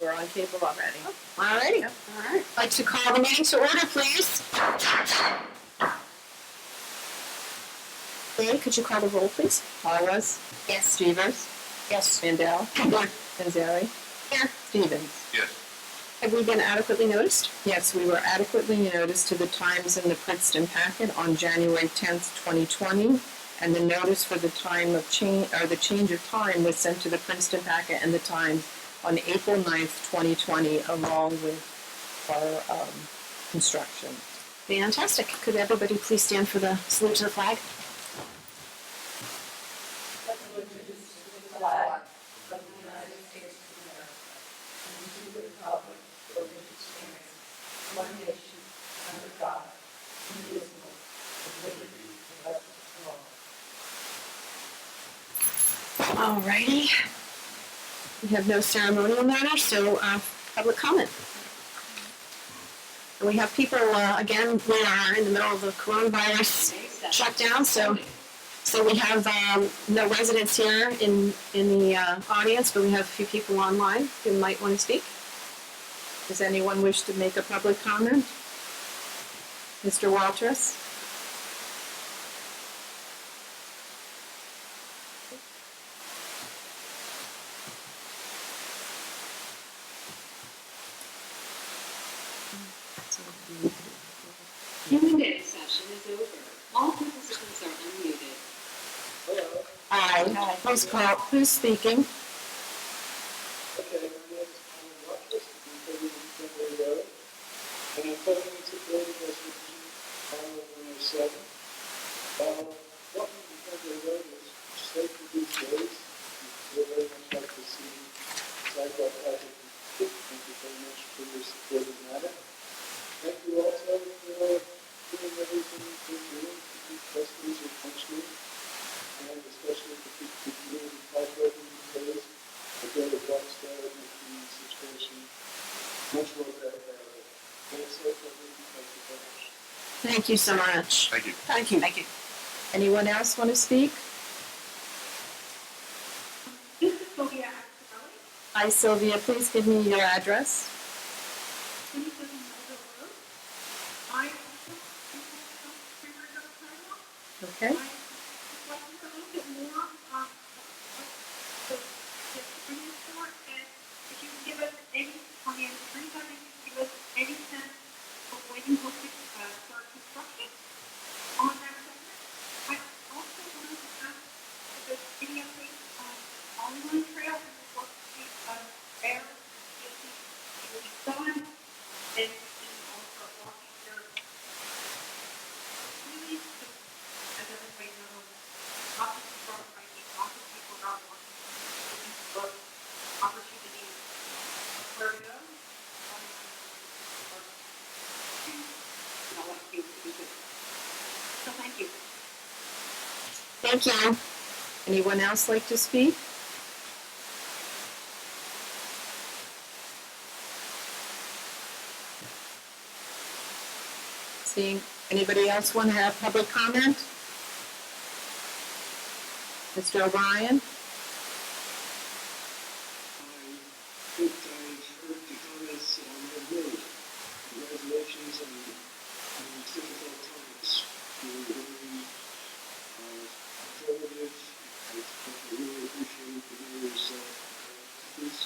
We're on cable already. All righty. Yep. All right. I'd like to call the meeting to order, please. Larry, could you call the roll, please? Harless. Yes. Stevers. Yes. Mandel. Here. Panzeri. Here. Stevens. Yes. Have we been adequately noticed? Yes, we were adequately noticed to the times in the Princeton packet on January 10th, 2020, and the notice for the time of change, or the change of time was sent to the Princeton packet and the Times on April 9th, 2020, along with our instruction. Fantastic. Could everybody please stand for the salute to the flag? All righty. We have no ceremonial matter, so public comment. And we have people, again, we are in the middle of the coronavirus shutdown, so we have no residents here in the audience, but we have a few people online who might want to speak. Does anyone wish to make a public comment? Mr. Walters? Q&A session is over. All participants are unmuted. Hello. Aye. Please call. Who's speaking? Okay, my name is Alan Rogers, I'm from Windsor Road, and I'm calling in support of resolution 107. Walking the Windsor Road is safe for these days. We'd very much like to see the sidewalk project complete. Thank you very much for your support in that. Thank you also for doing everything you're doing to keep customers functioning, and especially to keep the community heartbroken these days. I feel the Rockstar making the situation much more better. Thanks so much. Thank you so much. Thank you. Thank you. Thank you. Anyone else want to speak? This is Sylvia Axelrod, Hi, Sylvia. Please give me your address. 27 Melville Road. I also am a sidewalk. Okay. I'd like to know a little bit more what the experience for, and if you can give us any, on the attorney side, if you can give us any sense of when you hope to start construction on that segment. I also wanted to ask if there's any updates on Online Trail and the work there, if it will be done, and also walking there. Really, as everybody knows, lots of people are fighting, lots of people are working, looking for opportunities. Where to go? And I'll let you do it. So thank you. Thank you. Anyone else like to speak? Seeing anybody else want to have public comment? Mr. O'Brien? I think I've heard the comments on the road. Congratulations on these difficult times. You're very informative. I really appreciate the mayor's efforts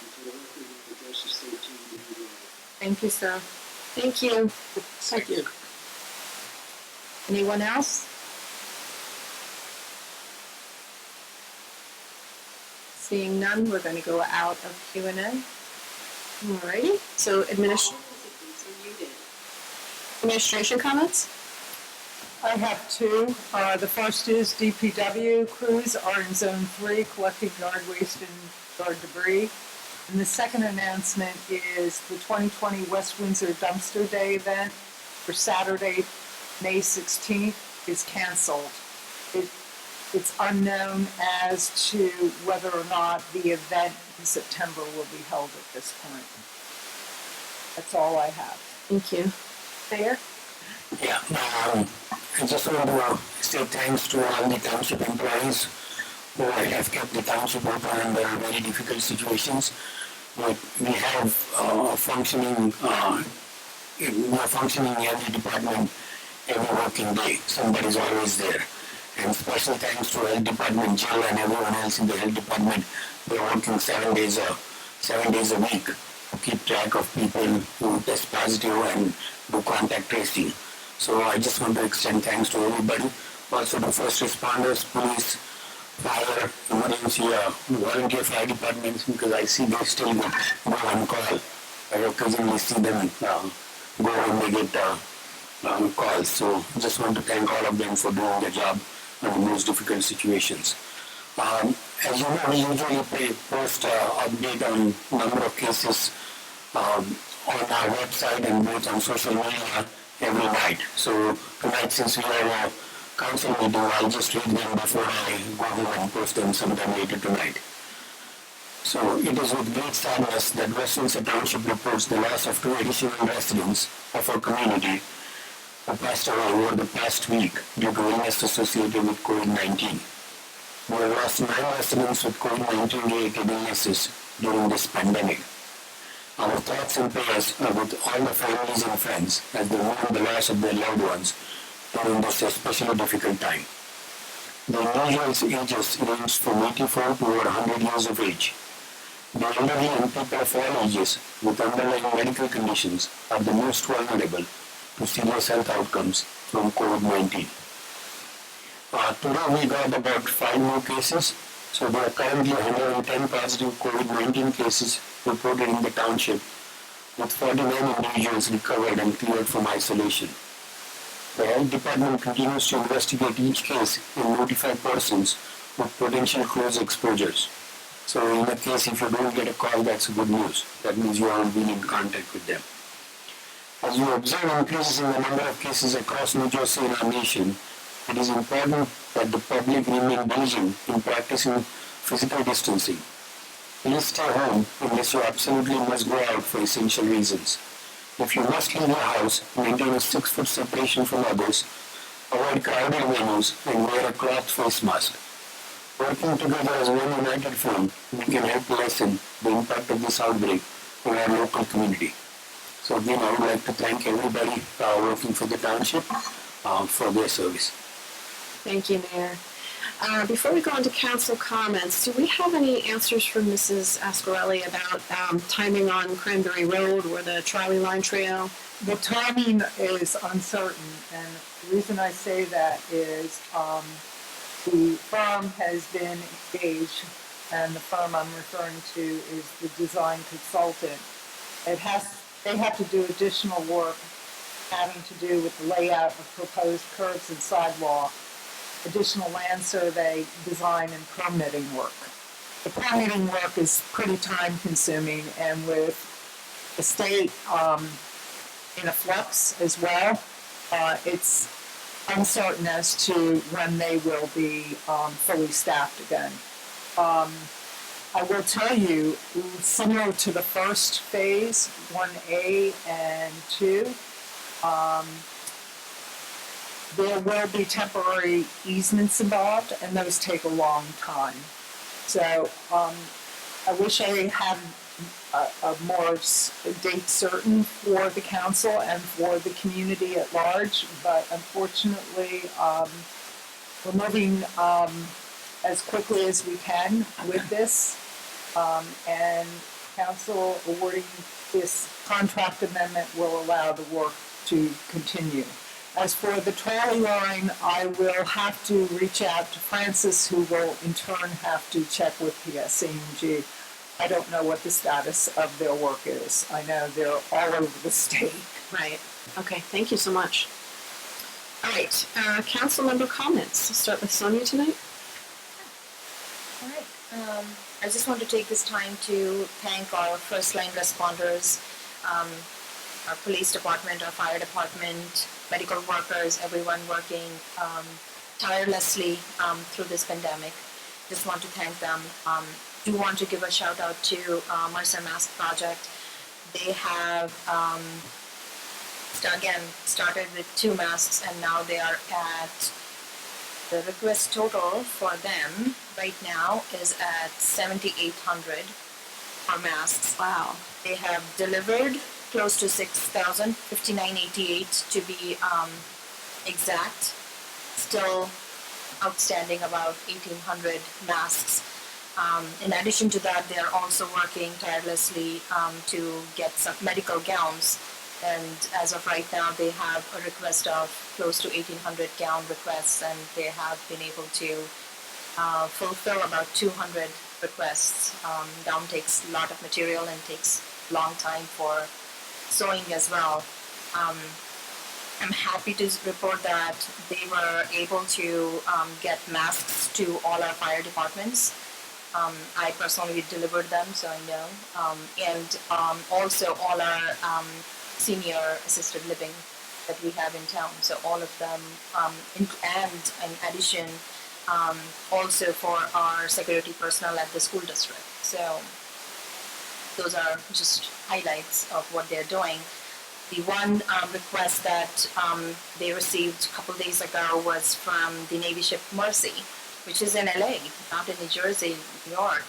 and for the record of the Justice 13 to be Thank you, sir. Thank you. Thank you. Anyone else? Seeing none, we're going to go out of Q&A. Alrighty. So All participants are muted. administration comments? I have two. The first is DPW crews are in Zone 3 collecting yard waste and yard debris. And the second announcement is the 2020 West Windsor Dumpster Day event for Saturday, May 16th is canceled. It's unknown as to whether or not the event in September will be held at this point. That's all I have. Thank you. Mayor? Yeah, I just want to say thanks to all the township employees who have kept the township open under very difficult situations. we have a functioning in every department every working day. Somebody's always there. And special thanks to health department, Jill, and everyone else in the health department. They're working 7 days a week to keep track of people who test positive and do contact tracing. So I just want to extend thanks to everybody. Also the first responders, police, fire, emergency, volunteer fire departments, because I see they still go on call. I occasionally see them go when they get calls. So just want to thank all of them for doing their job in the most difficult situations. As you know, we usually post update on number of cases on our website and both on social media every night. So tonight, since we have a council meeting, I'll just read them before I go home and post them sometime later tonight. So it is with great sadness that Windsor Township reports the loss of 2 additional residents of our community who passed away over the past week due to illness associated with COVID-19. We have lost 9 residents with COVID-19 related illnesses during this pandemic. Our thoughts and prayers are with all the families and friends as they mourn the loss of their loved ones during this especially difficult time. The individuals' ages range from 84 to over 100 years of age. The elderly and people of all ages with underlying medical conditions are the most vulnerable to serious health outcomes from COVID-19. Today we got about 5 new cases, so there are currently 110 positive COVID-19 cases reported in the township, with 49 individuals recovered and cleared from isolation. The health department continues to investigate each case and notify persons with potential close exposures. So in a case, if you don't get a call, that's good news. That means you haven't been in contact with them. As you observe increases in the number of cases across New Jersey and our nation, it is important that the public remain diligent in practicing physical distancing. Please stay home unless you absolutely must go out for essential reasons. If you must leave your house, maintain a 6-foot separation from others, avoid crowded venues, and wear a cloth face mask. Working together as one united front, we can help lessen the impact of this outbreak on our local community. So again, I would like to thank everybody working for the township for their service. Thank you, Mayor. Before we go into council comments, do we have any answers from Mrs. Ascarelli about timing on Cranberry Road or the trolley line trail? The timing is uncertain, and the reason I say that is the firm has been engaged, and the firm I'm referring to is the design consultant. They have to do additional work having to do with the layout of proposed curbs and sidewalk, additional land survey, design, and permitting work. The permitting work is pretty time consuming, and with the state in a flux as well, it's uncertain as to when they will be fully staffed again. I will tell you, similar to the first phase, 1A and 2, there will be temporary easements involved, and those take a long time. So I wish I had a more date certain for the council and for the community at large, but unfortunately, we're moving as quickly as we can with this, and council awarding this contract amendment will allow the work to continue. As for the trolley line, I will have to reach out to Francis, who will in turn have to check with PSE&G. I don't know what the status of their work is. I know they're all over the state. Right. Okay, thank you so much. All right, council member comments. I'll start with Sonia tonight. All right. I just want to take this time to thank our first line responders, our police department, our fire department, medical workers, everyone working tirelessly through this pandemic. Just want to thank them. Do want to give a shout out to Mercer Mask Project. They have started with 2 masks, and now they are at the request total for them right now is at 7,800. for masks. Wow. They have delivered close to 6,000, 5988 to be exact. Still outstanding about 1,800 masks. In addition to that, they are also working tirelessly to get some medical gowns. And as of right now, they have a request of close to 1,800 gown requests, and they have been able to fulfill about 200 requests. Gown takes a lot of material and takes a long time for sewing as well. I'm happy to report that they were able to get masks to all our fire departments. I personally delivered them, so I know. And also all our senior assisted living that we have in town. So all of them, and in addition, also for our security personnel at the school district. So those are just highlights of what they're doing. The one request that they received a couple days ago was from the Navy ship Mercy, which is in LA, not in New Jersey, New York.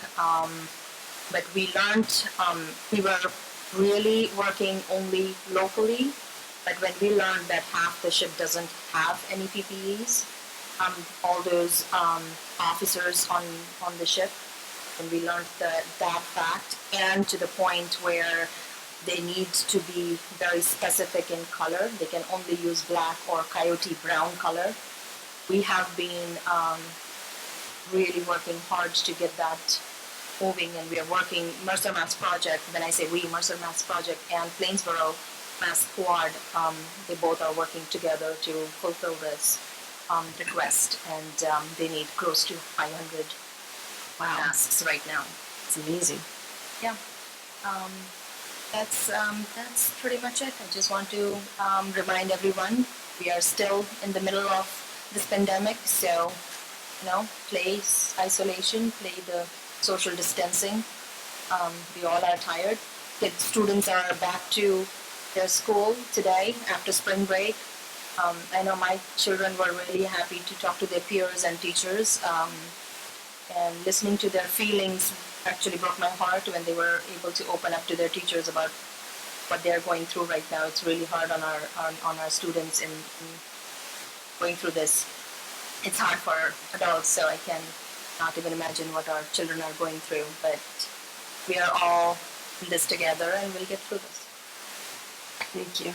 But we learned, we were really working only locally, but when we learned that half the ship doesn't have any PPEs, all those officers on the ship, and we learned that fact, and to the point where they need to be very specific in color. They can only use black or coyote brown color. We have been really working hard to get that moving, and we are working Mercer Mass Project. When I say we, Mercer Mass Project and Plainsboro Mass Squad, they both are working together to fulfill this request, and they need close to 500 masks right now. It's amazing. Yeah. That's pretty much it. I just want to remind everyone we are still in the middle of this pandemic, so play isolation, play the social distancing. We all are tired. The students are back to their school today after spring break. I know my children were really happy to talk to their peers and teachers, and listening to their feelings actually broke my heart when they were able to open up to their teachers about what they're going through right now. It's really hard on our students in going through this. It's hard for adults, so I can not even imagine what our children are going through. But we are all in this together, and we'll get through this. Thank you.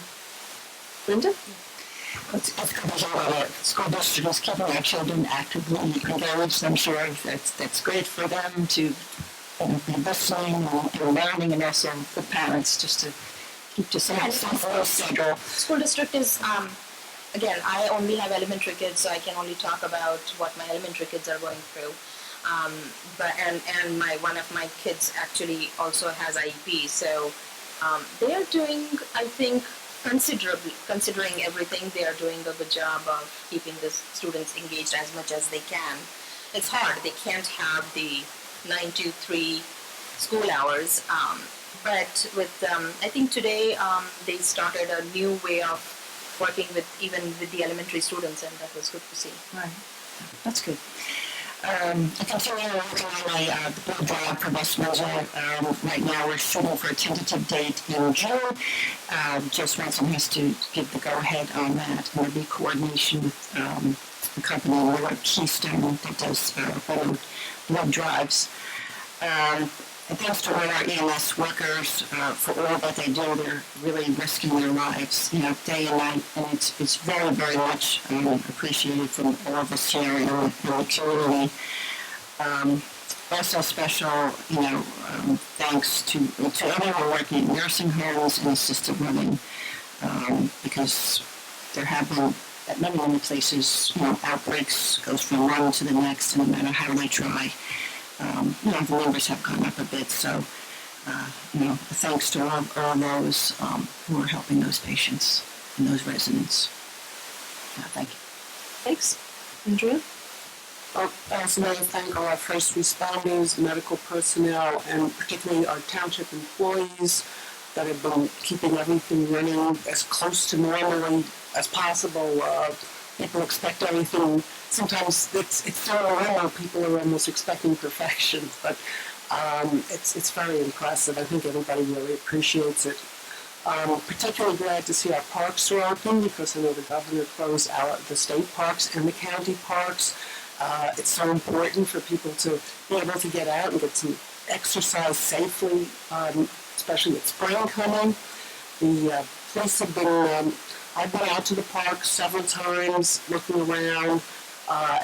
Linda? It's good to hear that school district is keeping our children actively engaged. I'm sure that's great for them to be listening and learning, and also the parents just to keep to some schedule. School district is, again, I only have elementary kids, so I can only talk about what my elementary kids are going through. And one of my kids actually also has IEP, so they are doing, I think, considering everything, they are doing a good job of keeping the students engaged as much as they can. It's hard. They can't have the 9 to 3 school hours. But with, I think today they started a new way of working with the elementary students, and that was good to see. Right. That's good. I continue working on the blood drive for West Windsor. Right now we're shooting for a tentative date in June. Just Ransom has to give the go-ahead on that, and there'll be coordination with the company Keystone that does blood drives. And thanks to all our EMS workers for all that they do. They're really risking their lives, day and night, and it's very, very much appreciated from all of us here in the community. Also special, thanks to everyone working in nursing homes and assisted living, because there have been at many places, outbreaks goes from one to the next, and no matter how they try. The numbers have gone up a bit, so, thanks to all those who are helping those patients and those residents. Thank you. Thanks. Andrea? I also want to thank all our first responders, medical personnel, and particularly our township employees that have been keeping everything running as close to normally as possible. People expect everything. Sometimes it's so normal. People are almost expecting perfection, but It's very impressive. I think everybody really appreciates it. Particularly glad to see our parks are open because I know the governor closed the state parks and the county parks. It's so important for people to be able to get out and get some exercise safely, especially with spring coming. The police have been, I've been out to the park several times looking around.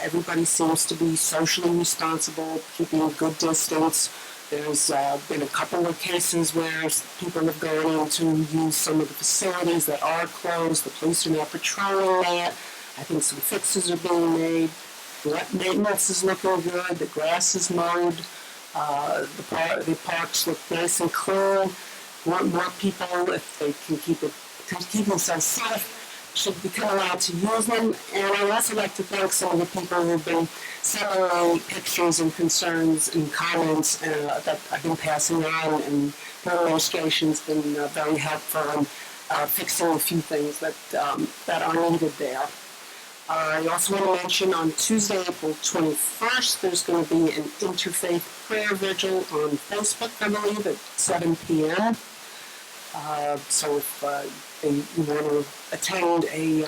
Everybody seems to be socially responsible, keeping a good distance. There's been a couple of cases where people have gone in to use some of the facilities that are closed. The police are now patrolling that. I think some fixes are being made. The maintenance is looking good. The grass is mowed. The parks look nice and clean. More people, if they can keep themselves safe, should be coming out to use them. And I'd also like to thank some of the people who've been sending me pictures and concerns and comments that I've been passing on, and the administration's been very helpful in fixing a few things that are needed there. I also want to mention on Tuesday, April 21st, there's going to be an interfaith prayer vigil on Facebook, I believe, at 7 p.m. So if you want to attend a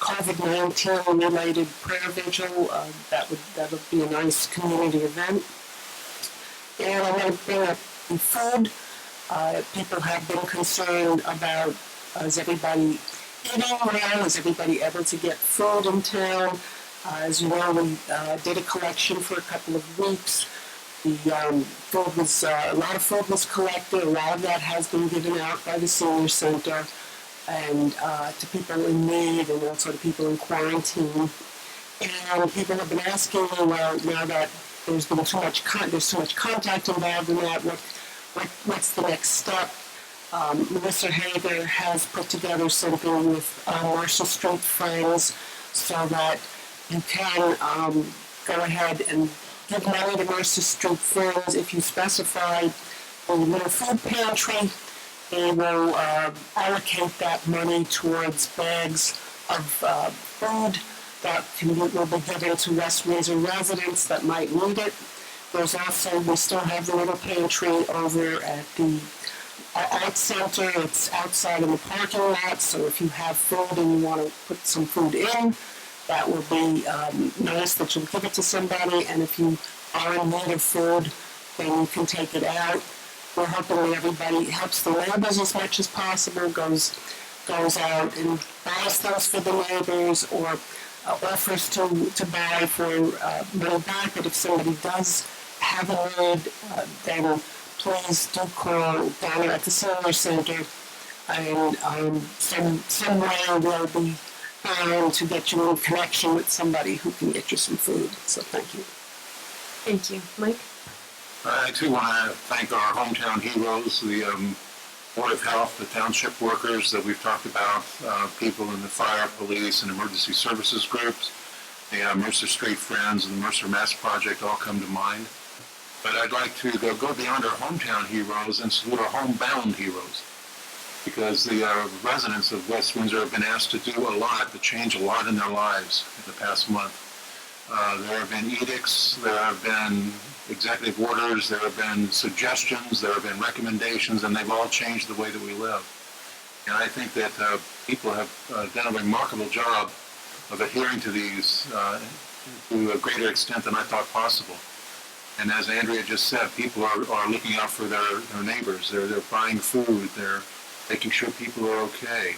COVID-19 related prayer vigil, that would be a nice community event. And I want to bring up the food. People have been concerned about, is everybody eating well? Is everybody able to get food in town? As you know, we did a collection for a couple of weeks. Food was, a lot of food was collected. A lot of that has been given out by the senior center and to people in need and also to people in quarantine. And people have been asking me, well, now that there's been too much contact involved in that, what's the next step? Melissa Hager has put together something with Marshall Street Friends so that you can go ahead and give money to Mercer Street Friends. If you specify a little food pantry, they will allocate that money towards bags of food that will be given to West Windsor residents that might need it. There's also, we still have the little pantry over at the Arts Center. It's outside in the parking lot, so if you have food and you want to put some food in, that will be nice that you'll give it to somebody, and if you are in need of food, then you can take it out. We're hoping that everybody helps the neighbors as much as possible, goes out and buys things for the neighbors, or offers to buy for money back. But if somebody does have a need, then please do call down at the senior center, and some way will be to get you in connection with somebody who can get you some food. So thank you. Thank you. Mike? I too want to thank our hometown heroes, the Board of Health, the township workers that we've talked about, people in the fire, police, and emergency services groups, the Mercer Street Friends and the Mercer Mass Project all come to mind. But I'd like to go beyond our hometown heroes and salute our homebound heroes, because the residents of West Windsor have been asked to do a lot, to change a lot in their lives in the past month. There have been edicts, there have been executive orders, there have been suggestions, there have been recommendations, and they've all changed the way that we live. And I think that people have done a remarkable job of adhering to these to a greater extent than I thought possible. And as Andrea just said, people are looking out for their neighbors. They're buying food, they're making sure people are okay.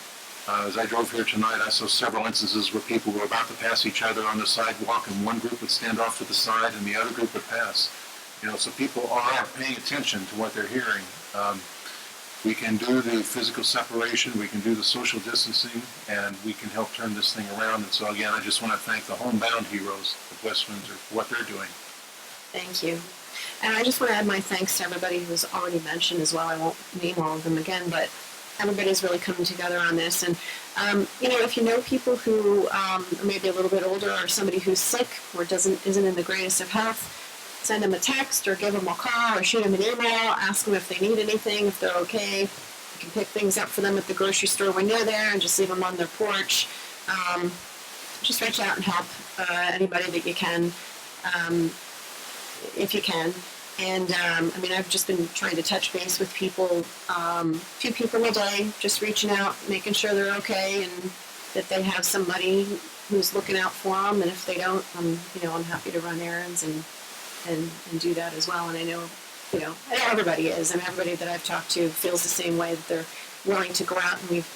As I drove here tonight, I saw several instances where people were about to pass each other on the sidewalk, and one group would stand off to the side and the other group would pass. So people are paying attention to what they're hearing. We can do the physical separation, we can do the social distancing, and we can help turn this thing around. And so again, I just want to thank the homebound heroes of West Windsor for what they're doing. Thank you. And I just want to add my thanks to everybody who's already mentioned as well. I won't name all of them again, but everybody's really coming together on this. And, if you know people who are maybe a little bit older, or somebody who's sick or isn't in the greatest of health, send them a text or give them a call or shoot them an email, ask them if they need anything, if they're okay. You can pick things up for them at the grocery store when you're there and just leave them on their porch. Just reach out and help anybody that you can, if you can. And, I mean, I've just been trying to touch base with people, few people a day, just reaching out, making sure they're okay and that they have somebody who's looking out for them. And if they don't, I'm happy to run errands and do that as well. And I know everybody is. And everybody that I've talked to feels the same way, that they're willing to go out, and we've,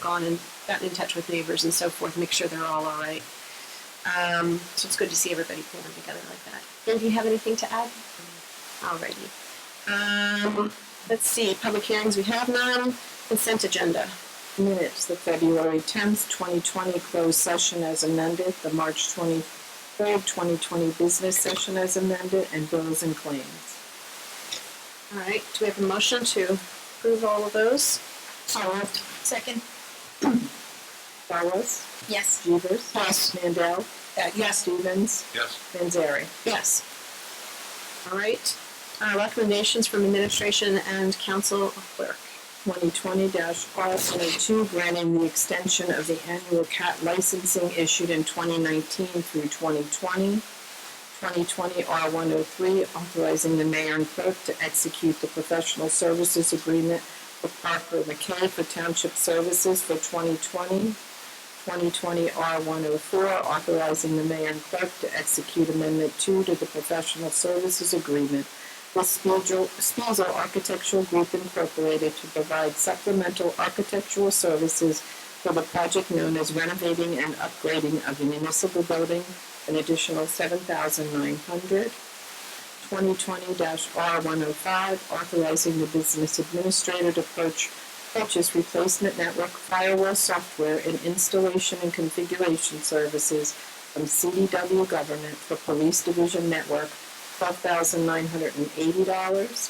gone and gotten in touch with neighbors and so forth, make sure they're all right. So it's good to see everybody pulling together like that. Ben, do you have anything to add? Alrighty. Let's see, public hearings, we have none. Consent agenda. Minutes, the February 10th, 2020 closed session as amended, the March 23rd, 2020 business session as amended, and bills and claims. All right, do we have a motion to approve all of those? So moved. Second. Barwas? Yes. Jeevers? Yes. Mandel? Yes. Stevens? Yes. Manzari? Yes. All right, recommendations from administration and council clerk. 2020-R102, granting the extension of the annual cat licensing issued in 2019 through 2020. 2020-R103, authorizing the mayor and clerk to execute the professional services agreement with Parker McKay for township services for 2020. 2020-R104, authorizing the mayor and clerk to execute Amendment 2 to the professional services agreement with Spiegel Architectural Group Incorporated to provide supplemental architectural services for the project known as renovating and upgrading of a municipal building, an additional $7,900. 2020-R105, authorizing the business administrator to purchase replacement network firewall software and installation and configuration services from CDW Government for Police Division Network, $12,980.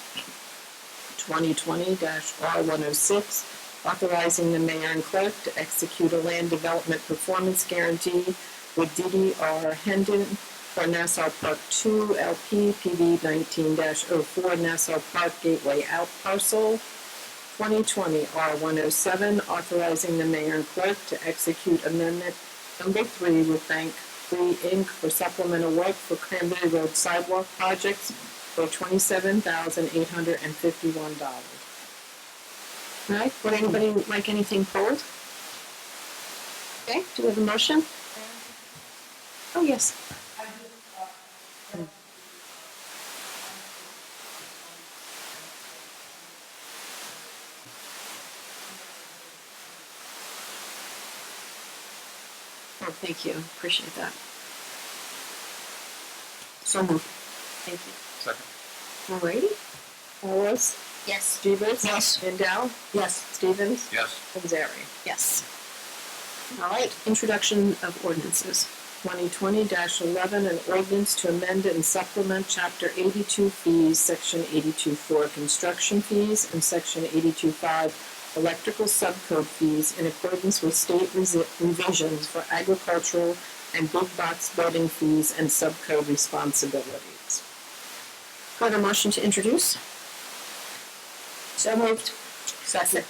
2020-R106, authorizing the mayor and clerk to execute a land development performance guarantee with DDR Hendon for Nassau Park 2 LP PV 19-04 Nassau Park Gateway Out Parcel. 2020-R107, authorizing the mayor and clerk to execute amendment number 3 with Bank 3 Inc. for supplemental work for Cranberry Road sidewalk projects for $27,851. All right, would anybody like anything pulled? Okay, do we have a motion? Oh, yes. Oh, thank you, appreciate that. So moved. Thank you. Second. Alrighty, Barwas? Yes. Jeevers? Yes. Mandel? Yes. Stevens? Yes. Manzari? yes. All right, introduction of ordinances. 2020-11, an ordinance to amend and supplement Chapter 82 fees, Section 82.4 construction fees, and Section 82.5 electrical subcode fees in accordance with state revisions for agricultural and big box building fees and subcode responsibilities. Do I have a motion to introduce? So moved. Second.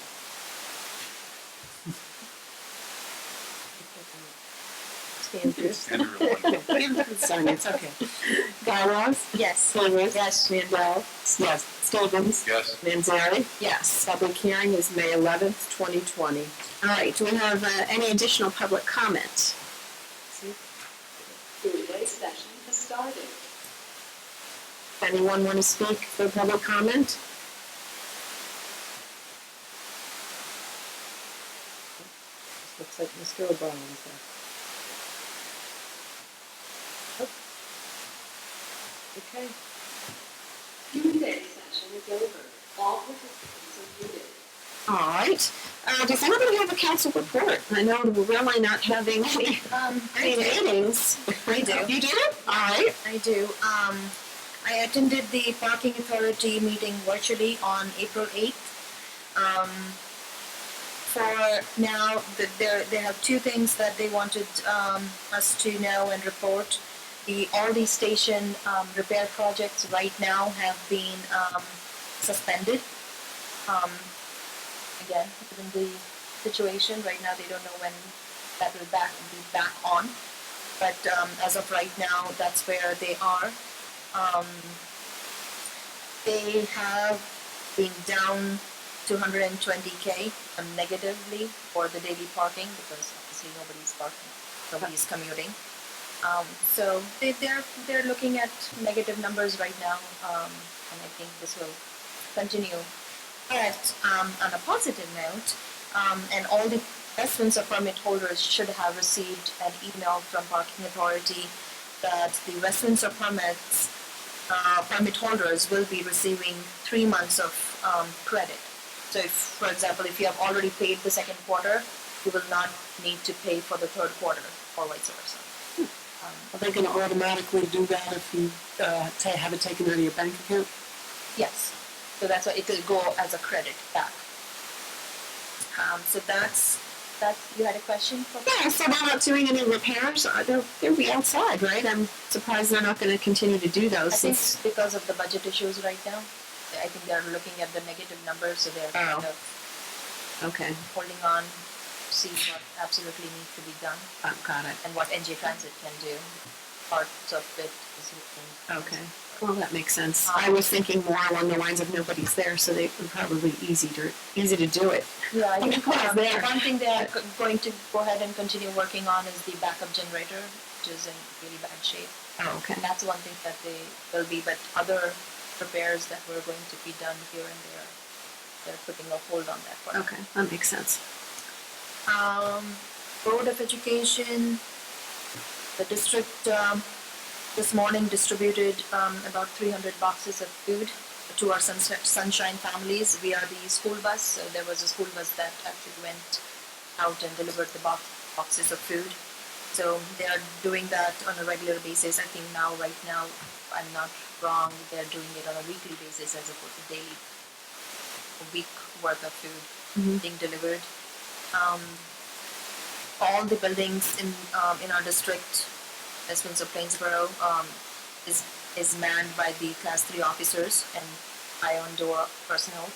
Andrews? Sonia, it's okay. Barwas? Yes. Jeevers? Yes. Mandel? Yes. Stevens? Yes. Manzari? Yes. Public hearing is May 11th, 2020. All right, do we have any additional public comment? Today's session has started. Anyone want to speak for public comment? Looks like Mr. O'Brien's there. Oh. Okay. Today's session is over. All participants are muted. All right, does anybody have a council report? I know we're really not having any meetings. I do. You do? All right. I do. I attended the Parking Authority meeting virtually on April 8th. For now, they have two things that they wanted us to know and report. The Aldi station repair projects right now have been suspended. Again, given the situation right now, they don't know when that will be back on. But as of right now, that's where they are. They have been down 220K negatively for the daily parking because obviously nobody's parking, nobody's commuting. So they're looking at negative numbers right now, and I think this will continue. But on a positive note, and all the residents or permit holders should have received an email from Parking Authority that the residents or permit holders will be receiving 3 months of credit. So if, for example, if you have already paid the second quarter, you will not need to pay for the third quarter or vice versa. Are they gonna automatically do that if you, have it taken out of your bank account? Yes, so that's why it will go as a credit back. So that's, you had a question for? Yeah, so they're not doing any repairs, they'll be outside, right? I'm surprised they're not gonna continue to do those I think since, because of the budget issues right now, I think they're looking at the negative numbers, so they're kind of okay, holding on, see what absolutely needs to be done got it. and what NJ Transit can do. Parts of it is looking. Okay, well, that makes sense. I was thinking more along the lines of nobody's there, so they were probably easy to do it. Yeah, I think Because they're- one thing they're going to go ahead and continue working on is the backup generator, which is in really bad shape. Oh, okay. And that's one thing that they will be, but other repairs that were going to be done here and there, they're putting a hold on that for now. Okay, that makes sense. Board of Education, the district this morning distributed about 300 boxes of food to our Sunshine families via the school bus. So there was a school bus that actually went out and delivered the boxes of food. So they are doing that on a regular basis. I think right now, if I'm not wrong, they're doing it on a weekly basis as opposed to daily. A week worth of food being delivered. All the buildings in our district, as Windsor Plainsboro, is manned by the Class 3 officers and eye-on-door personnel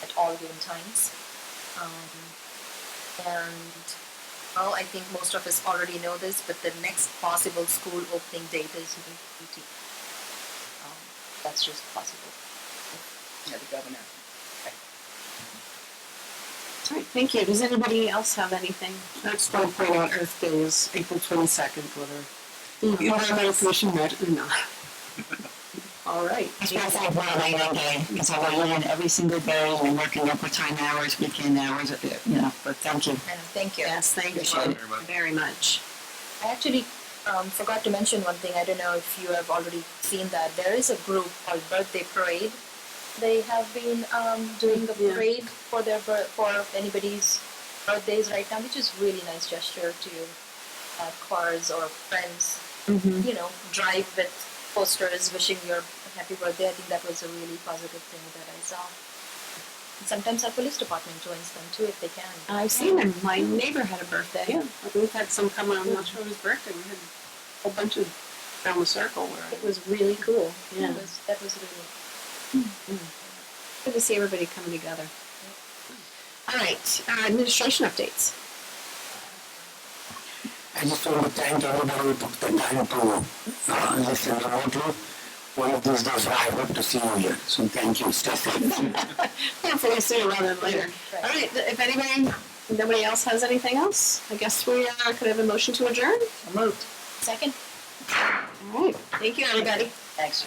at all given times. And well, I think most of us already know this, but the next possible school opening date is May 18th. That's just possible. Yeah, the governor. All right, thank you. Does anybody else have anything? I just want to point out Earth Day is April 22nd, whether Commission met or not. All right. I just want to thank Ron Lang Day, because I know you're in every single day, and you're working overtime hours, weekend hours, but thank you. And thank you. Yes, thank you Appreciate it. very much. I actually forgot to mention one thing. I don't know if you have already seen that. There is a group called Birthday Parade. They have been doing the parade for anybody's birthdays right now, which is really nice gesture to have cars or friends, drive with posters wishing your happy birthday. I think that was a really positive thing that I saw. And sometimes our police department joins them too if they can. I've seen them. My neighbor had a birthday. Yeah, we've had some come out, I'm not sure it was birthday, we had a whole bunch of down the circle where It was really cool. Yeah. That was really Good to see everybody coming together. All right, administration updates. I just want to thank everybody who took the time to listen remotely. One of these days, I hope to see you here. So thank you. Stay safe. Hopefully sooner rather than later. All right, if nobody else has anything else, I guess we could have a motion to adjourn. moved. Second? All right, thank you, everybody. Thanks.